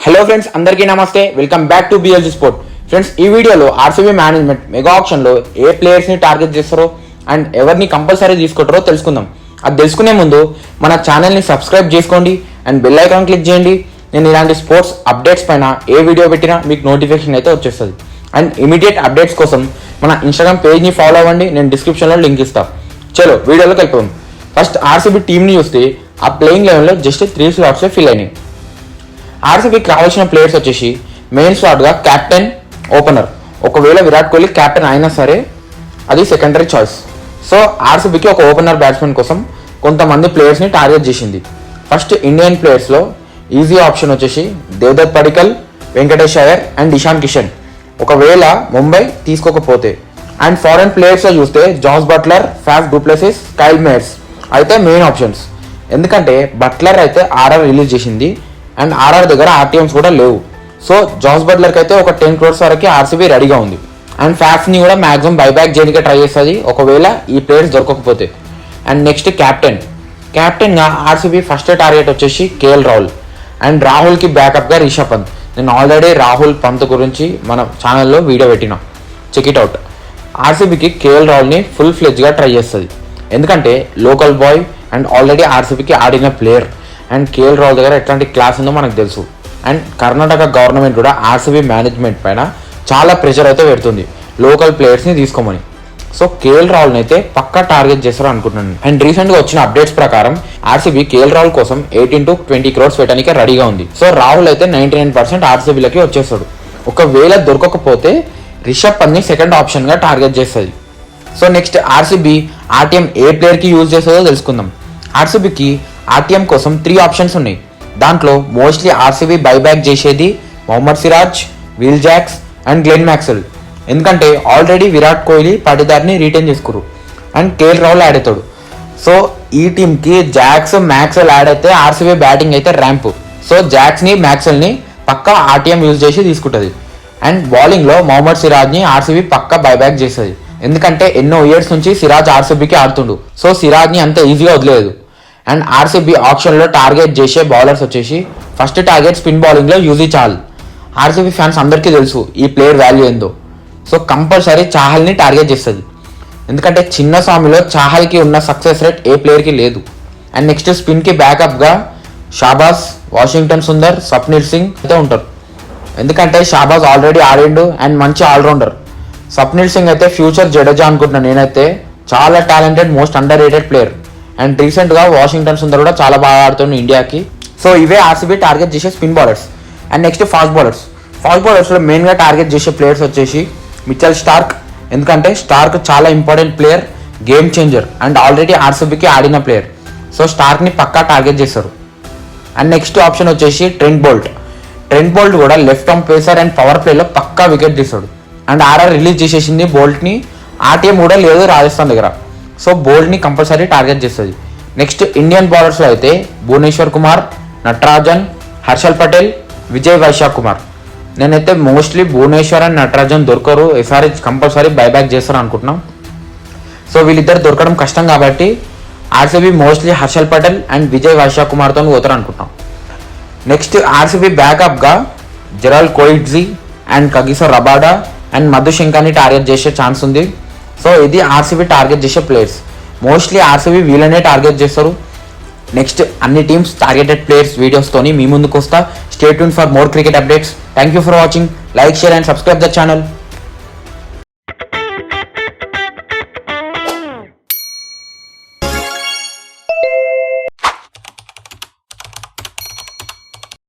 Hello friends, అందరికీ నమస్తే. Welcome back to BLG sport. Friends, ఈ వీడియోలో ఆర్సీబీ మేనేజ్మెంట్ మెగా ఆప్షన్లో ఏ ప్లేయర్స్ని టార్గెట్ చేస్తారో అండ్ ఎవరిని కంపల్సరీ తీసుకుంటారో తెలుసుకుందాం. అది తెలుసుకునే ముందు మన ఛానల్ని సబ్స్క్రైబ్ చేసుకోండి అండ్ బెల్ ఐకాన్ క్లిక్ చేయండి. నేను ఇలాంటి స్పోర్ట్స్ అప్డేట్స్ పైన ఏ వీడియో పెట్టినా మీకు నోటిఫికేషన్ అయితే వచ్చేస్తుంది. అండ్ ఇమీడియట్ అప్డేట్స్ కోసం మన ఇన్స్టాగ్రామ్ పేజ్ని ఫాలో అవ్వండి. నేను డిస్క్రిప్షన్లో లింక్ ఇస్తాను. చలో వీడియోలోకి వెళ్ళిపోదాం. ఫస్ట్ ఆర్సీబీ టీంని చూస్తే ఆ ప్లేయింగ్ లెవెన్లో జస్ట్ 3 స్లాట్సే ఫిల్ అయినాయి. ఆర్సీబీకి రావాల్సిన ప్లేయర్స్ వచ్చేసి మెయిన్ స్లాట్గా క్యాప్టెన్, ఓపెనర్. ఒకవేళ విరాట్ కోహ్లీ క్యాప్టెన్ అయినా సరే అది సెకండరీ చాయిస్. సో ఆర్సీబీకి ఒక ఓపెనర్ బ్యాట్స్మెన్ కోసం కొంతమంది ప్లేయర్స్ని టార్గెట్ చేసింది. ఫస్ట్ ఇండియన్ ప్లేయర్స్లో ఈజీ ఆప్షన్ వచ్చేసి దేవదత్ పడికల్, వెంకటేష్ అయ్యర్ అండ్ ఇషాన్ కిషన్ ఒకవేళ ముంబై తీసుకోకపోతే. అండ్ ఫారెన్ ప్లేయర్స్లో చూస్తే Jos Buttler, Faf du Plessis, Kyle Mayers అయితే మెయిన్ ఆప్షన్స్. ఎందుకంటే బట్లర్ అయితే ఆర్ఆర్ రిలీజ్ చేసింది అండ్ ఆర్ఆర్ దగ్గర ఆర్టీఎమ్స్ కూడా లేవు. సో జాస్ బట్లర్కి అయితే ఒక 10 crores వరకు ఆర్సీబీ రెడీగా ఉంది. అండ్ ఫ్యాఫ్ని కూడా మ్యాక్సిమం బైబ్యాక్ చేయడానికి ట్రై చేస్తుంది ఒకవేళ ఈ ప్లేయర్స్ దొరకకపోతే. అండ్ నెక్స్ట్ క్యాప్టెన్గా ఆర్సీబీ ఫస్ట్ టార్గెట్ వచ్చేసి కేఎల్ రాహుల్. అండ్ రాహుల్కి బ్యాకప్గా రిషబ్ పంత్. నేను ఆల్రెడీ రాహుల్ పంత్ గురించి మన ఛానల్లో వీడియో పెట్టినా, చెక్ ఇట్ అవుట్. ఆర్సీబీకి కేఎల్ రాహుల్ని ఫుల్ ఫ్లెడ్జ్గా ట్రై చేస్తుంది. ఎందుకంటే లోకల్ బాయ్ అండ్ ఆల్రెడీ ఆర్సీబీకి ఆడిన ప్లేయర్. అండ్ కేఎల్ రాహుల్ దగ్గర ఎట్లాంటి క్లాస్ ఉందో మనకు తెలుసు. అండ్ కర్ణాటక గవర్నమెంట్ కూడా ఆర్సీబీ మేనేజ్మెంట్ పైన చాలా ప్రెషర్ అయితే పెడుతుంది లోకల్ ప్లేయర్స్ని తీసుకోమని. సో కేఎల్ రాహుల్ని అయితే పక్కా టార్గెట్ చేస్తారు అనుకుంటున్నాను. అండ్ రీసెంట్గా వచ్చిన అప్డేట్స్ ప్రకారం ఆర్సీబీ కేఎల్ రాహుల్ కోసం 18 to 20 crores పెట్టడానికి రెడీగా ఉంది. సో రాహుల్ అయితే 99% ఆర్సీబీలకి వచ్చేస్తాడు. ఒకవేళ దొరకకపోతే రిషబ్ పంత్ని సెకండ్ ఆప్షన్గా టార్గెట్ చేస్తుంది. సో నెక్స్ట్ ఆర్సీబీ ఆర్టీఎం ఏ ప్లేయర్కి యూజ్ చేస్తుందో తెలుసుకుందాం. ఆర్సీబీకి ఆర్టీఎం కోసం 3 ఆప్షన్స్ ఉన్నాయి. దాంట్లో మోస్ట్లీ ఆర్సీబీ బైబ్యాక్ చేసేది Mohammed Siraj, Will Jacks and Glenn Maxwell. ఎందుకంటే ఆల్రెడీ విరాట్ కోహ్లీ పటిదార్ని రిటైన్ చేసుకురు అండ్ కేఎల్ రాహుల్ యాడ్ అవుతాడు. సో ఈ టీంకి జాక్స్, మ్యాక్స్వెల్ యాడ్ అయితే ఆర్సీబీ బ్యాటింగ్ అయితే ర్యాంప్. సో జాక్స్ని, మ్యాక్స్వెల్ని పక్కా ఆర్టీఎం యూజ్ చేసి తీసుకుంటుంది. అండ్ బౌలింగ్లో మొహమ్మద్ సిరాజ్ని ఆర్సీబీ పక్కా బైబ్యాక్ చేస్తుంది. ఎందుకంటే ఎన్నో ఇయర్స్ నుంచి సిరాజ్ ఆర్సీబీకి ఆడుతుండు. సో సిరాజ్ని అంత ఈజీగా వదిలేదు. అండ్ ఆర్సీబీ ఆప్షన్లో టార్గెట్ చేసే బౌలర్స్ వచ్చేసి ఫస్ట్ టార్గెట్ స్పిన్ బౌలింగ్లో యూజీ చాహల్. ఆర్సీబీ ఫ్యాన్స్ అందరికీ తెలుసు ఈ ప్లేయర్ వాల్యూ ఏందో. సో కంపల్సరీ చాహల్ని టార్గెట్ చేస్తుంది. ఎందుకంటే చిన్న స్వామిలో చాహల్కి ఉన్న సక్సెస్ రేట్ ఏ ప్లేయర్కి లేదు. అండ్ నెక్స్ట్ స్పిన్కి బ్యాకప్గా షాబాజ్, వాషింగ్టన్ సుందర్, స్వప్నిల్ సింగ్ అయితే ఉంటారు. ఎందుకంటే షాబాజ్ ఆల్రెడీ ఆడిండు అండ్ మంచి ఆల్రౌండర్. స్వప్నిల్ సింగ్ అయితే ఫ్యూచర్ జడేజా అనుకుంటున్నాను నేనైతే. చాలా talented, most underrated player. And రీసెంట్గా వాషింగ్టన్ సుందర్ కూడా చాలా బాగా ఆడుతుంది ఇండియాకి. సో ఇవే ఆర్సీబీ టార్గెట్ చేసే spin bowlers. And next fast బౌలర్స్లో మెయిన్గా టార్గెట్ చేసే ప్లేయర్స్ వచ్చేసి మిచెల్ స్టార్క్. ఎందుకంటే స్టార్క్ చాలా important player, game changer and already ఆర్సీబీకి ఆడిన ప్లేయర్. సో స్టార్క్ని పక్కా టార్గెట్ చేస్తారు. అండ్ నెక్స్ట్ ఆప్షన్ వచ్చేసి ట్రెంట్ బోల్ట్ కూడా left arm pacer and power ప్లేలో పక్కా వికెట్ తీస్తాడు. అండ్ ఆర్ఆర్ రిలీజ్ చేసేసింది బోల్ట్ని. ఆర్టీఎం కూడా లేదు రాజస్థాన్ దగ్గర. సో బోల్ట్ని కంపల్సరీ టార్గెట్ చేస్తుంది. నెక్స్ట్ ఇండియన్ బౌలర్స్లో అయితే భువనేశ్వర్ కుమార్, నటరాజన్, హర్షల్ పటేల్, విజయ్ వైశాఖ్ కుమార్. నేనైతే మోస్ట్లీ భువనేశ్వర్ అండ్ నటరాజన్ దొరకరు, ఈసారి కంపల్సరీ బైబ్యాక్ చేస్తారు అనుకుంటున్నాం. సో వీళ్ళిద్దరు దొరకడం కష్టం కాబట్టి RCB mostly Harshal Patel and Vijay Vyshak కుమార్తో పోతారు అనుకుంటున్నాం. నెక్స్ట్ ఆర్సీబీ బ్యాకప్గా Gerald Coetzee and Kagiso Rabada and Madhu శంకాని టార్గెట్ చేసే ఛాన్స్ ఉంది. సో ఇది ఆర్సీబీ టార్గెట్ చేసే ప్లేయర్స్. మోస్ట్లీ ఆర్సీబీ వీళ్ళనే టార్గెట్ చేస్తారు. నెక్స్ట్ అన్ని టీమ్స్ టార్గెటెడ్ ప్లేయర్స్ వీడియోస్తోని మీ ముందుకు వస్తా. Stay tune for more cricket updates. Thank you for watching. Like, share and subscribe the channel.